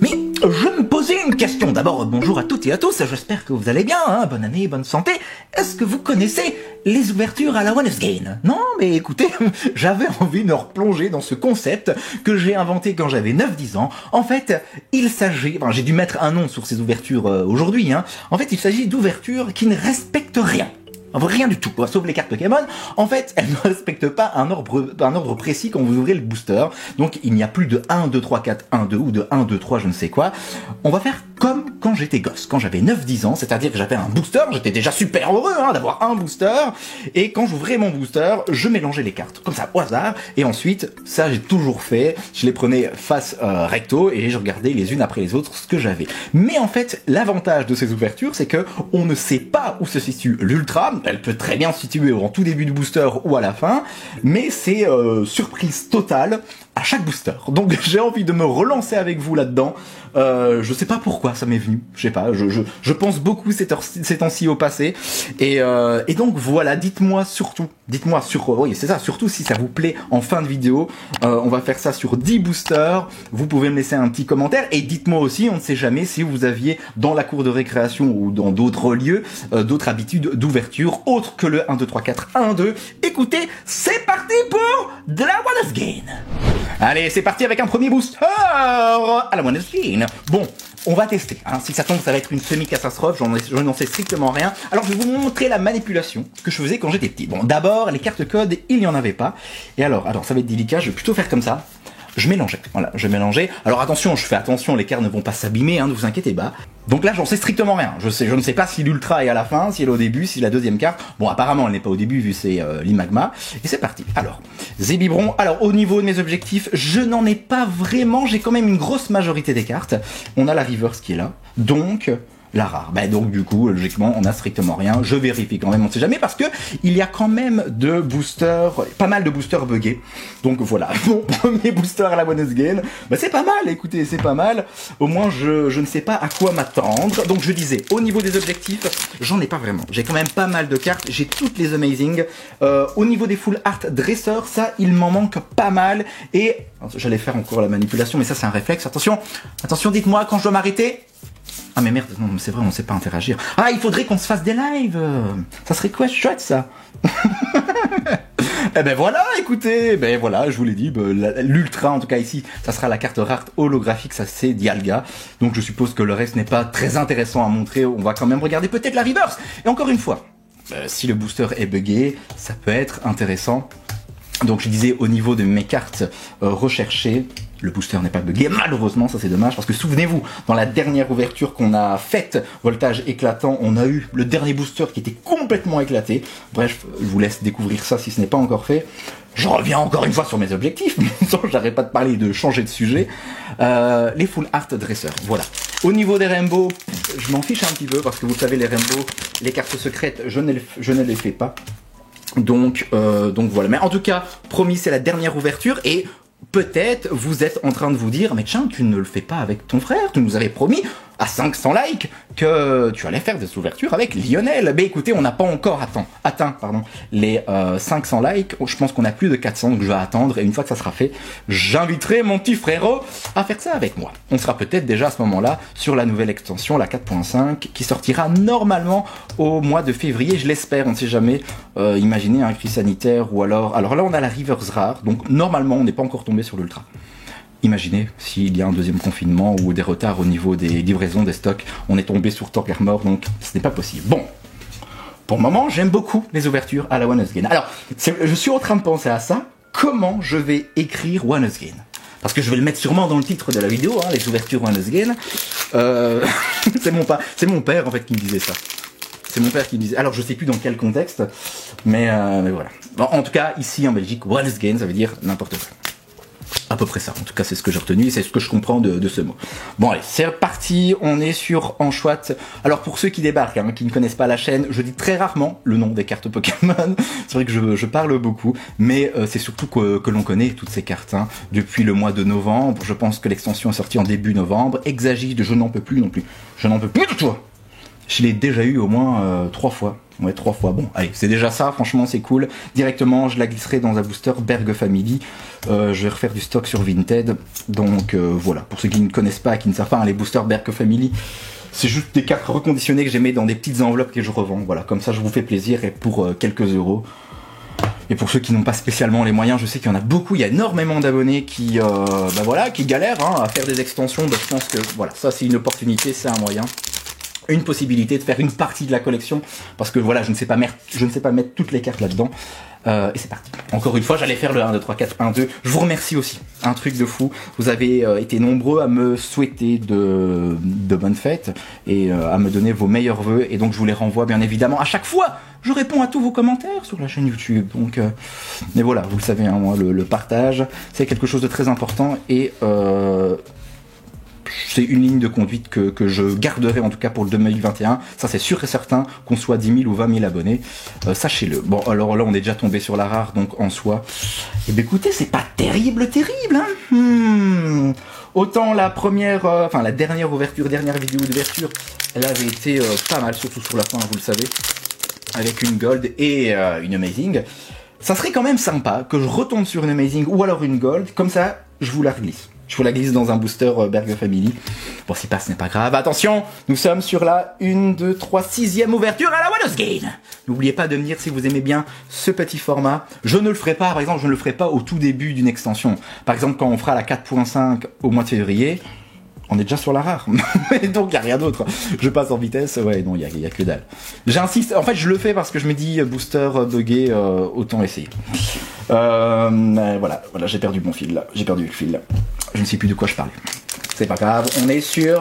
Mais je me posais une question. D'abord, bonjour à toutes et à tous, j'espère que vous allez bien, hein, bonne année, bonne santé. Est-ce que vous connaissez les ouvertures à la One Again? Non, mais écoutez, j'avais envie de replonger dans ce concept que j'ai inventé quand j'avais 9-10 ans. En fait, il s'agit, enfin, j'ai dû mettre un nom sur ces ouvertures aujourd'hui, hein. En fait, il s'agit d'ouvertures qui ne respectent rien. Rien du tout, sauf les cartes Pokémon. En fait, elles ne respectent pas un ordre précis quand vous ouvrez le booster. Donc, il n'y a plus de 1, 2, 3, 4, 1, 2 ou de 1, 2, 3, je ne sais quoi. On va faire comme quand j'étais gosse, quand j'avais 9-10 ans, c'est-à-dire que j'avais un booster, j'étais déjà super heureux d'avoir un booster, et quand j'ouvrais mon booster, je mélangeais les cartes, comme ça, au hasard, et ensuite, ça j'ai toujours fait, je les prenais face recto, et je regardais les unes après les autres ce que j'avais. Mais en fait, l'avantage de ces ouvertures, c'est que on ne sait pas où se situe l'ultra, elle peut très bien se situer en tout début du booster ou à la fin, mais c'est surprise totale à chaque booster. Donc j'ai envie de me relancer avec vous là-dedans. Je sais pas pourquoi ça m'est venu, je sais pas, je pense beaucoup ces temps-ci au passé, et donc voilà, dites-moi oui c'est ça, surtout si ça vous plaît en fin de vidéo, on va faire ça sur 10 boosters, vous pouvez me laisser un petit commentaire, et dites-moi aussi, on ne sait jamais si vous aviez dans la cour de récréation ou dans d'autres lieux, d'autres habitudes d'ouverture, autres que le 1, 2, 3, 4, 1, 2, écoutez, c'est parti pour de la One Again. Allez, c'est parti avec un premier booster à la One Again. Bon, on va tester. Hein. Si ça tombe, ça va être une semi-catastrophe. Je n'en sais strictement rien. Alors, je vais vous montrer la manipulation que je faisais quand j'étais petit. Bon, d'abord, les cartes codes, il n'y en avait pas. Et alors, ça va être délicat. Je vais plutôt faire comme ça. Je mélangeais. Voilà, je mélangeais. Alors attention, je fais attention, les cartes ne vont pas s'abîmer, hein, ne vous inquiétez pas. Donc là, j'en sais strictement rien. Je ne sais pas si l'ultra est à la fin, si elle est au début, si la deuxième carte. Bon, apparemment, elle n'est pas au début vu c'est l'Imagma. Et c'est parti. Alors, Zébibron. Alors, au niveau de mes objectifs, je n'en ai pas vraiment. J'ai quand même une grosse majorité des cartes. On a la reverse qui est là. Donc, la rare. Donc du coup, logiquement, on a strictement rien. Je vérifie quand même, on sait jamais, parce que il y a quand même de boosters, pas mal de boosters buggés. Donc voilà, mon premier booster à la One Again. C'est pas mal, écoutez, c'est pas mal. Au moins, je ne sais pas à quoi m'attendre. Donc je disais, au niveau des objectifs, j'en ai pas vraiment. J'ai quand même pas mal de cartes, j'ai toutes les Amazing. Au niveau des Full Art Dresseur, ça, il m'en manque pas mal. Et j'allais faire encore la manipulation, mais ça c'est un réflexe. Attention, dites-moi quand je dois m'arrêter. Ah mais merde, non, c'est vrai, on sait pas interagir. Ah, il faudrait qu'on se fasse des lives. Ça serait quoi, chouette ça. Eh ben voilà, écoutez, je vous l'ai dit, l'ultra en tout cas ici, ça sera la carte rare holographique, ça c'est Dialga. Donc je suppose que le reste n'est pas très intéressant à montrer, on va quand même regarder peut-être la reverse. Et encore une fois, si le booster est buggé, ça peut être intéressant. Donc je disais, au niveau de mes cartes recherchées, le booster n'est pas buggé, malheureusement, ça c'est dommage, parce que souvenez-vous, dans la dernière ouverture qu'on a faite, voltage éclatant, on a eu le dernier booster qui était complètement éclaté. Bref, je vous laisse découvrir ça si ce n'est pas encore fait. Je reviens encore une fois sur mes objectifs, j'arrête pas de parler de changer de sujet. Les Full Art Dresseurs, voilà. Au niveau des Rainbow, je m'en fiche un petit peu, parce que vous savez, les Rainbow, les cartes secrètes, je ne les fais pas. Donc voilà. Mais en tout cas, promis, c'est la dernière ouverture, et peut-être vous êtes en train de vous dire, mais tiens, tu ne le fais pas avec ton frère, tu nous avais promis à 500 likes que tu allais faire des ouvertures avec Lionel. Mais écoutez, on n'a pas encore atteint les 500 likes. Je pense qu'on a plus de 400, donc je vais attendre. Et une fois que ça sera fait, j'inviterai mon petit frérot à faire ça avec moi. On sera peut-être déjà à ce moment-là sur la nouvelle extension, la 4.5, qui sortira normalement au mois de février. Je l'espère, on ne sait jamais. Imaginez un crise sanitaire ou alors là on a la reverse rare. Donc normalement, on n'est pas encore tombé sur l'ultra. Imaginez s'il y a un deuxième confinement ou des retards au niveau des livraisons, des stocks, on est tombé sur Torque Armor, donc ce n'est pas possible. Bon, pour le moment, j'aime beaucoup les ouvertures à la One Again. Alors, je suis en train de penser à ça, comment je vais écrire One Again? Parce que je vais le mettre sûrement dans le titre de la vidéo, hein, les ouvertures One Again. C'est mon père en fait qui me disait ça. C'est mon père qui me disait. Alors je sais plus dans quel contexte, mais voilà. Bon, en tout cas, ici en Belgique, One Again, ça veut dire n'importe quoi. À peu près ça, en tout cas c'est ce que j'ai retenu et c'est ce que je comprends de ce mot. Bon allez, c'est reparti, on est sur Enchouette. Alors pour ceux qui débarquent, hein, qui ne connaissent pas la chaîne, je dis très rarement le nom des cartes Pokémon. C'est vrai que je parle beaucoup, mais c'est surtout que l'on connaît toutes ces cartes. Hein. Depuis le mois de novembre, je pense que l'extension est sortie en début novembre. Exagide, je n'en peux plus non plus. Je n'en peux plus de toi. Je l'ai déjà eu au moins 3 fois. Ouais, 3 fois. Bon, allez, c'est déjà ça, franchement, c'est cool. Directement, je la glisserai dans un booster Berg Family. Je vais refaire du stock sur Vinted. Donc, voilà. Pour ceux qui ne connaissent pas, qui ne savent pas, hein, les boosters Berg Family, c'est juste des cartes reconditionnées que j'ai mis dans des petites enveloppes que je revends. Voilà, comme ça, je vous fais plaisir et pour quelques euros. Et pour ceux qui n'ont pas spécialement les moyens, je sais qu'il y en a beaucoup, il y a énormément d'abonnés qui, qui galèrent à faire des extensions. Je pense que voilà, ça c'est une opportunité, c'est un moyen. Une possibilité de faire une partie de la collection parce que voilà, je ne sais pas mettre toutes les cartes là-dedans. Et c'est parti. Encore une fois, j'allais faire le 1, 2, 3, 4, 1, 2. Je vous remercie aussi. Un truc de fou. Vous avez été nombreux à me souhaiter de bonnes fêtes et à me donner vos meilleurs vœux. Et donc, je vous les renvoie bien évidemment. À chaque fois, je réponds à tous vos commentaires sur la chaîne YouTube. Donc, mais voilà, vous le savez, hein, moi, le partage, c'est quelque chose de très important et c'est une ligne de conduite que je garderai en tout cas pour le 2021. Ça c'est sûr et certain, qu'on soit 10 000 ou 20 000 abonnés. Sachez-le. Bon, alors là on est déjà tombé sur la rare, donc en soi. Eh bien écoutez, c'est pas terrible, hein. Autant la première, la dernière vidéo d'ouverture, elle avait été pas mal, surtout sur la fin, vous le savez. Avec une gold et une amazing. Ça serait quand même sympa que je retombe sur une amazing ou alors une gold, comme ça je vous la glisse. Je vous la glisse dans un booster Berg Family. Bon, si pas, ce n'est pas grave. Attention, nous sommes sur la 1, 2, 3, 6e ouverture à la One of Gain. N'oubliez pas de me dire si vous aimez bien ce petit format. Je ne le ferai pas, par exemple, je ne le ferai pas au tout début d'une extension. Par exemple, quand on fera la 4.5 au mois de février, on est déjà sur la rare. Donc, il n'y a rien d'autre. Je passe en vitesse. Ouais, non, il y a que dalle. J'insiste. En fait, je le fais parce que je me dis, booster buggé, autant essayer. Voilà, j'ai perdu mon fil là. J'ai perdu le fil là. Je ne sais plus de quoi je parlais. C'est pas grave, on est sur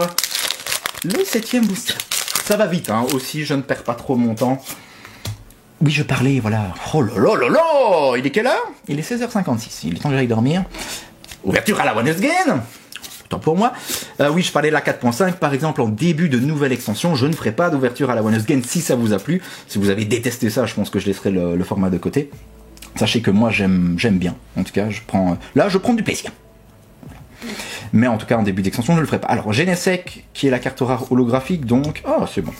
le 7e booster. Ça va vite, hein. Aussi, je ne perds pas trop mon temps. Oui, je parlais, voilà. Oh là là là là. Il est quelle heure? Il est 16h56. Il est temps que j'aille dormir. Ouverture à la One of Gain. Autant pour moi. Oui, je parlais de la 4.5. Par exemple, en début de nouvelle extension, je ne ferai pas d'ouverture à la One of Gain si ça vous a plu. Si vous avez détesté ça, je pense que je laisserai le format de côté. Sachez que moi, j'aime bien. En tout cas, je prends du plaisir. Mais en tout cas, en début d'extension, je ne le ferai pas. Alors, Genesec, qui est la carte rare holographique, donc... Oh, c'est bon.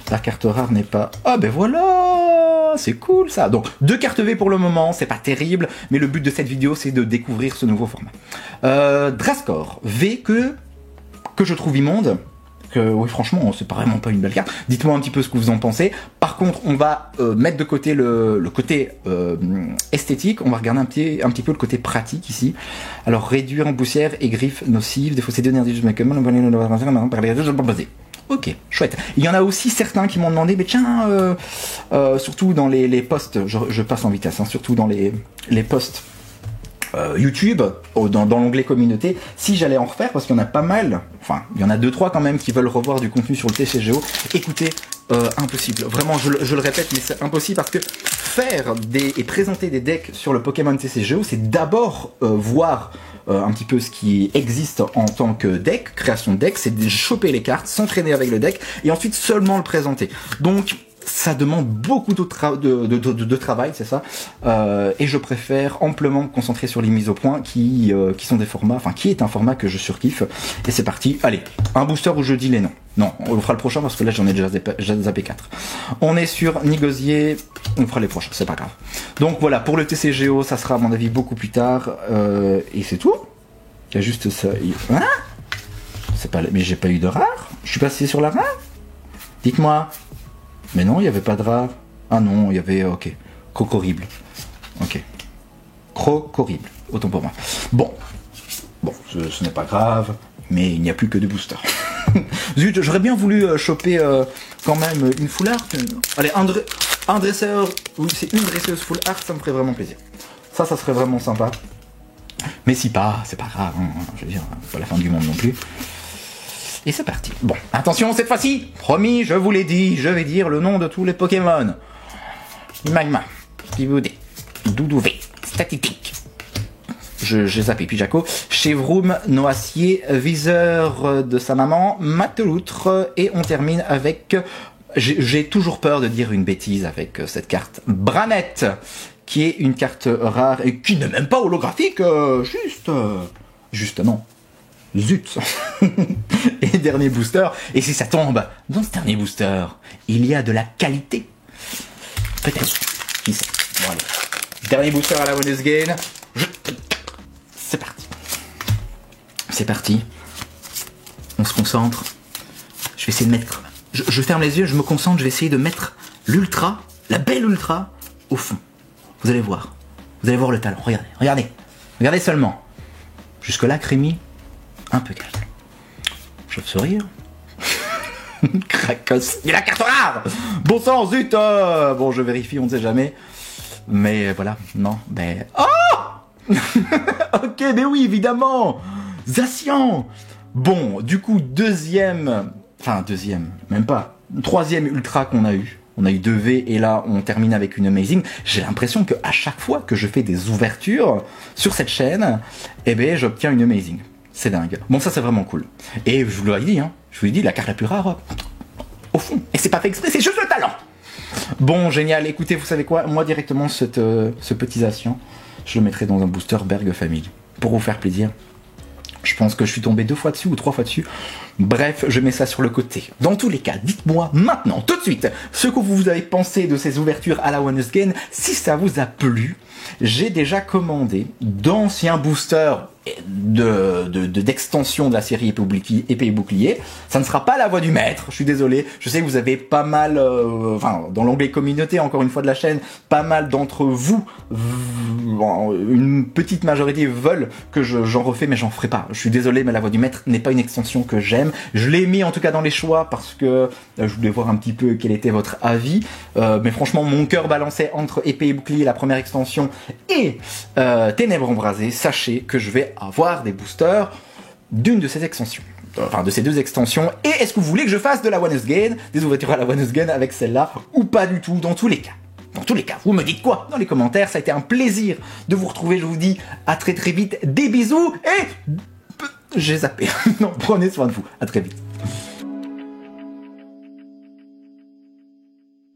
La carte rare n'est pas... Ah, ben voilà. C'est cool, ça. Donc, 2 cartes V pour le moment, c'est pas terrible, mais le but de cette vidéo, c'est de découvrir ce nouveau format. Drascore, V que je trouve immonde. Oui, franchement, c'est vraiment pas une belle carte. Dites-moi un petit peu ce que vous en pensez. Par contre, on va mettre de côté le côté esthétique. On va regarder un petit peu le côté pratique ici. Alors, réduire en poussière et griffes nocives, défausser d'énergie du make-up, ok, chouette. Il y en a aussi certains qui m'ont demandé, mais tiens, surtout dans les posts, je passe en vitesse, hein, surtout dans les posts YouTube, dans l'onglet communauté, si j'allais en refaire, parce qu'il y en a pas mal, enfin, il y en a 2-3 quand même qui veulent revoir du contenu sur le TCGO, écoutez, impossible. Vraiment, je le répète, mais c'est impossible parce que faire et présenter des decks sur le Pokémon TCGO, c'est d'abord voir un petit peu ce qui existe en tant que deck, création de deck, c'est de choper les cartes, s'entraîner avec le deck, et ensuite seulement le présenter. Donc, ça demande beaucoup de travail, c'est ça, et je préfère amplement me concentrer sur les mises au point qui sont des formats, enfin qui est un format que je surkiffe. Et c'est parti, allez, un booster où je dis les noms. Non, on fera le prochain parce que là j'en ai déjà zappé 4. On est sur Nigosier, on fera les prochains, c'est pas grave. Donc voilà, pour le TCGO, ça sera à mon avis beaucoup plus tard, et c'est tout. Il y a juste ça. Hein? C'est pas, mais j'ai pas eu de rare. Je suis passé sur la rare. Dites-moi. Mais non, il n'y avait pas de rare. Ah non, il y avait... Ok. Croc-horrible. Ok. Croc-horrible. Autant pour moi. Bon, ce n'est pas grave, mais il n'y a plus que 2 boosters. Zut, j'aurais bien voulu choper quand même une full art. Allez, un dresseur... Oui, c'est une dresseuse full art, ça me ferait vraiment plaisir. Ça serait vraiment sympa. Mais si pas, c'est pas grave. Hein, je veux dire, pas la fin du monde non plus. Et c'est parti. Bon, attention cette fois-ci. Promis, je vous l'ai dit, je vais dire le nom de tous les Pokémon. Magma, Pivoudé, Doudouvé, Statique. J'ai zappé Pijaco. Chevroom, Noacier, Viseur de sa maman, Mateloutre. Et on termine avec... J'ai toujours peur de dire une bêtise avec cette carte. Branette, qui est une carte rare et qui n'est même pas holographique. Juste non. Zut. Et dernier booster, et si ça tombe, dans ce dernier booster, il y a de la qualité. Peut-être. Qui sait. Bon, allez. Dernier booster à la One Again. C'est parti. C'est parti. On se concentre. Je vais essayer de mettre... Je ferme les yeux, je me concentre, je vais essayer de mettre l'ultra, la belle ultra, au fond. Vous allez voir. Vous allez voir le talent. Regardez, regardez. Regardez seulement. Jusque-là, Crémy, un peu calme. Chauve-souris. Cracos. Il y a la carte rare. Bon sang, zut. Bon, je vérifie, on ne sait jamais. Mais voilà, non, mais... Oh. Ok, mais oui, évidemment. Zacian. Bon, du coup, deuxième, même pas, troisième ultra qu'on a eu. On a eu 2V et là, on termine avec une Amazing. J'ai l'impression qu'à chaque fois que je fais des ouvertures sur cette chaîne, eh ben, j'obtiens une Amazing. C'est dingue. Bon, ça, c'est vraiment cool. Et je vous l'ai dit, hein, la carte la plus rare, au fond. Et c'est pas fait exprès, c'est juste le talent. Bon, génial. Écoutez, vous savez quoi? Moi, directement, ce petit Zacian, je le mettrai dans un booster Berg Family. Pour vous faire plaisir. Je pense que je suis tombé 2 fois dessus ou 3 fois dessus. Bref, je mets ça sur le côté. Dans tous les cas, dites-moi maintenant, tout de suite, ce que vous avez pensé de ces ouvertures à la One Again. Si ça vous a plu, j'ai déjà commandé d'anciens boosters d'extension de la série Épée et Bouclier. Ça ne sera pas la voix du maître, je suis désolé. Je sais que vous avez pas mal, dans l'onglet communauté, encore une fois de la chaîne, pas mal d'entre vous, une petite majorité veulent que j'en refais, mais j'en ferai pas. Je suis désolé, mais la voix du maître n'est pas une extension que j'aime. Je l'ai mis en tout cas dans les choix parce que je voulais voir un petit peu quel était votre avis. Mais franchement, mon cœur balançait entre Épée et Bouclier, la première extension, et Ténèbres Embrasées. Sachez que je vais avoir des boosters d'une de ces extensions. Enfin, de ces deux extensions. Et est-ce que vous voulez que je fasse de la One Again, des ouvertures à la One Again avec celle-là, ou pas du tout, dans tous les cas? Dans tous les cas, vous me dites quoi dans les commentaires. Ça a été un plaisir de vous retrouver. Je vous dis à très très vite. Des bisous et... J'ai zappé. Non, prenez soin de vous. À très vite.